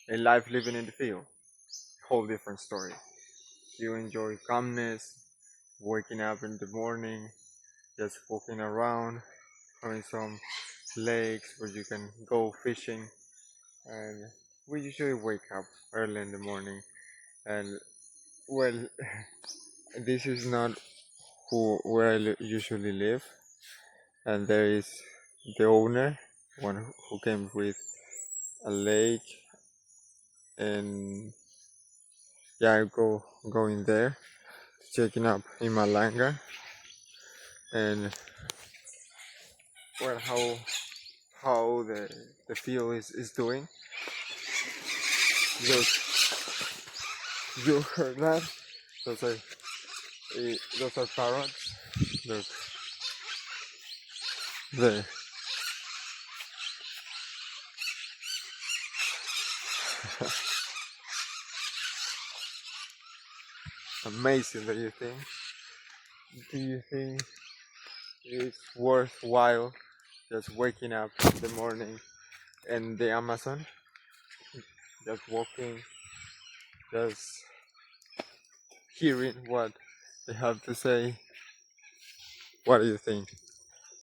a life living in the field, whole different story. You enjoy calmness, waking up in the morning, just walking around, having some lakes where you can go fishing, and we usually wake up early in the morning. And well, this is not where I usually live, and there is the owner, one who came with a lake, and yeah, I go in there, checking up in Malanga, and well, how the field is doing. Just you heard that? Those are those are parrots. Look, there. Amazing. Do you think it's worthwhile just waking up in the morning in the Amazon, just walking, just hearing what they have to say? What do you think?